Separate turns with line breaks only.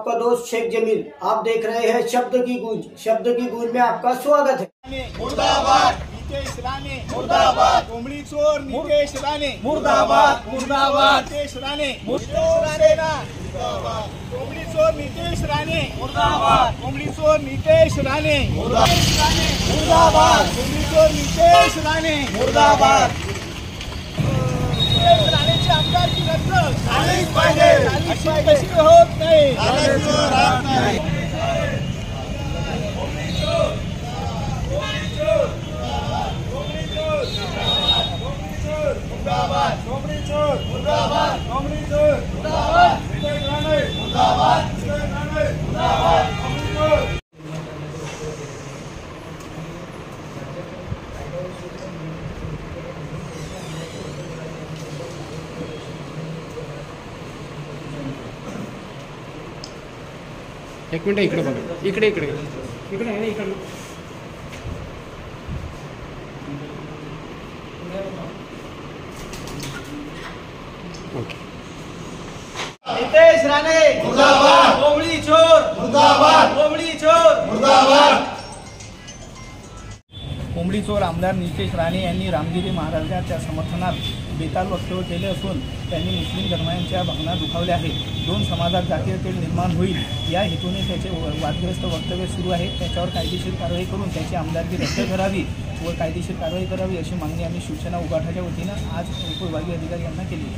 आपका दोस्त शेख जमील। आप देख रहे हैं शब्द की गूंज। शब्द की गूंज में आपका स्वागत है।
मुर्दाबाद नितेश राणे, मुर्दाबाद कोंबडी चोर नितेश राणे, मुर्दाबाद मुर्दाबाद नितेश राणे, मुर्दाबाद कोंबडी चोर नितेश राणे, मुर्दाबाद कोंबडी चोर नितेश राणे, मुर्दाबाद कोंबडी चोर नितेश राणे, मुर्दाबाद नितेश राणेची आमदारकी रद्द झालीच पाहिजे, अशी कशी होत नाही। मुर्दाबाद कोंबडी चोर, मुर्दाबाद कोंबडी चोर, मुर्दाबाद नितेश राणे, मुर्दाबाद नितेश राणे, मुर्दाबाद कोंबडी चोर।
एक मिनिट इकडे बघा, इकडे इकडे इकडे आहे ना, इकडे ओके।
नितेश राणे मुर्दाबाद, कोंबडी चोर मुर्दाबाद, कोंबडी चोर मुर्दाबाद। कोंबडी चोर आमदार नितेश राणे यांनी रामगिरी महाराजांच्या समर्थनात बेताल वक्तव्य केले असून त्यांनी मुस्लिम धर्मियांच्या भावना दुखावल्या आहेत। दोन समाजात जातीय तेढ निर्माण होईल या हेतूने त्याचे वादग्रस्त वक्तव्य सुरू आहे। त्याच्यावर कायदेशीर कारवाई करून त्याची आमदारकी रद्द करावी व कायदेशीर कारवाई करावी अशी मागणी आम्ही शिवसेना उभाटाच्या वतीनं आज उपविभागीय अधिकारी यांना केली आहे।